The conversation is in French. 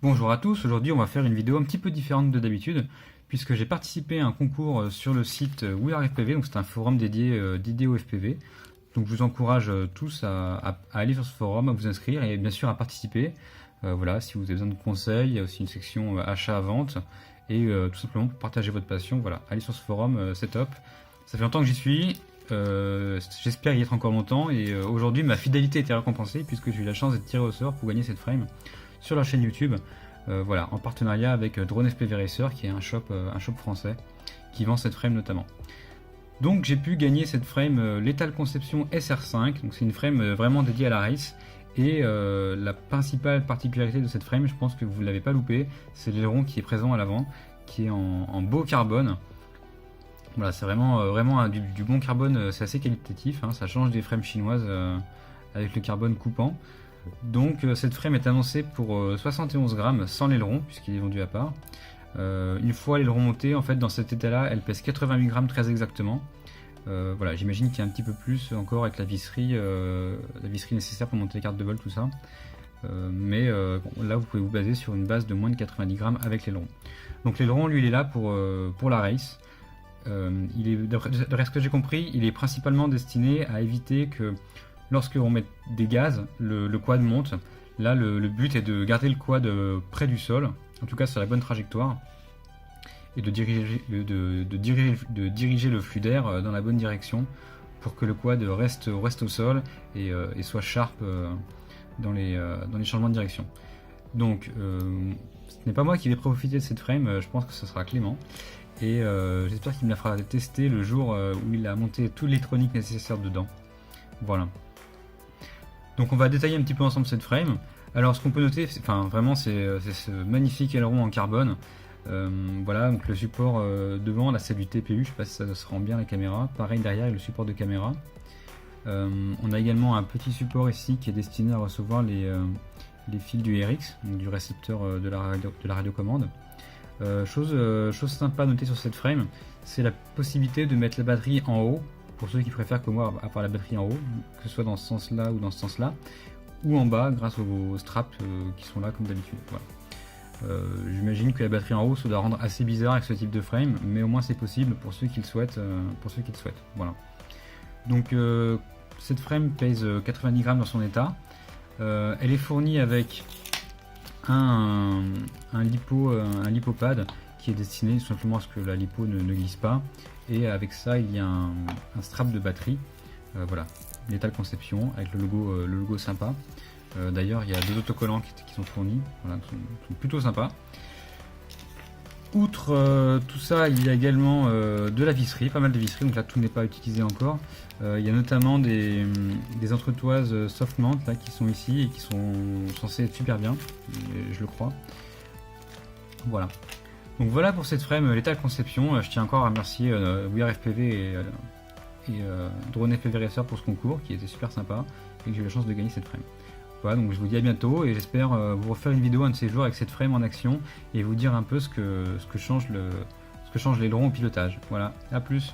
Bonjour à tous, aujourd'hui on va faire une vidéo un petit peu différente de d'habitude puisque j'ai participé à un concours sur le site WeAreFPV, donc c'est un forum dédié au FPV. Donc je vous encourage tous à aller sur ce forum, à vous inscrire et bien sûr à participer. Voilà, si vous avez besoin de conseils, il y a aussi une section achat-vente et tout simplement pour partager votre passion, voilà, allez sur ce forum, c'est top. Ça fait longtemps que j'y suis, j'espère y être encore longtemps et aujourd'hui ma fidélité a été récompensée puisque j'ai eu la chance d'être tiré au sort pour gagner cette frame sur leur chaîne YouTube, voilà, en partenariat avec Drone FPV Racer qui est un shop français qui vend cette frame notamment. Donc j'ai pu gagner cette frame Lethal Conception SR5, donc c'est une frame vraiment dédiée à la race. Et la principale particularité de cette frame, je pense que vous ne l'avez pas loupé, c'est l'aileron qui est présent à l'avant, qui est en beau carbone. Voilà, c'est vraiment du bon carbone, c'est assez qualitatif, hein, ça change des frames chinoises avec le carbone coupant. Donc cette frame est annoncée pour 71 grammes sans l'aileron, puisqu'il est vendu à part. Une fois l'aileron monté, en fait dans cet état là, elle pèse 88 grammes très exactement. Voilà, j'imagine qu'il y a un petit peu plus encore avec la visserie nécessaire pour monter les cartes de vol, tout ça. Mais là vous pouvez vous baser sur une base de moins de 90 grammes avec l'aileron. Donc l'aileron lui il est là pour la race. D'après ce que j'ai compris, il est principalement destiné à éviter que lorsque on met des gaz, le quad monte. Là le but est de garder le quad près du sol, en tout cas sur la bonne trajectoire, et de diriger le flux d'air dans la bonne direction pour que le quad reste au sol et soit sharp dans les changements de direction. Donc ce n'est pas moi qui vais profiter de cette frame, je pense que ce sera Clément. Et j'espère qu'il me la fera tester le jour où il a monté toute l'électronique nécessaire dedans. Voilà. Donc on va détailler un petit peu ensemble cette frame. Alors ce qu'on peut noter, c'est ce magnifique aileron en carbone. Voilà, donc le support devant, là c'est du TPU, je sais pas si ça se rend bien à la caméra. Pareil derrière, il y a le support de caméra. On a également un petit support ici qui est destiné à recevoir les fils du RX, donc du récepteur de la radiocommande. Chose sympa à noter sur cette frame, c'est la possibilité de mettre la batterie en haut, pour ceux qui préfèrent comme moi avoir la batterie en haut, que ce soit dans ce sens-là ou dans ce sens-là, ou en bas grâce aux straps qui sont là comme d'habitude. Voilà. J'imagine que la batterie en haut, ça doit rendre assez bizarre avec ce type de frame, mais au moins c'est possible pour ceux qui le souhaitent. Voilà. Donc cette frame pèse 90 grammes dans son état. Elle est fournie avec un lipopad qui est destiné tout simplement à ce que la lipo ne glisse pas, et avec ça il y a un strap de batterie, voilà, Lethal Conception avec le logo sympa. D'ailleurs il y a deux autocollants qui sont fournis, voilà, qui sont plutôt sympas. Outre tout ça, il y a également de la visserie, pas mal de visserie, donc là tout n'est pas utilisé encore. Il y a notamment des entretoises soft mount là, qui sont ici et qui sont censées être super bien, je le crois. Voilà. Donc voilà pour cette frame Lethal Conception. Je tiens encore à remercier WeAreFPV et Drone FPV Racer pour ce concours qui était super sympa et que j'ai eu la chance de gagner cette frame. Voilà, donc je vous dis à bientôt et j'espère vous refaire une vidéo un de ces jours avec cette frame en action et vous dire un peu ce que change l'aileron au pilotage. Voilà, à plus.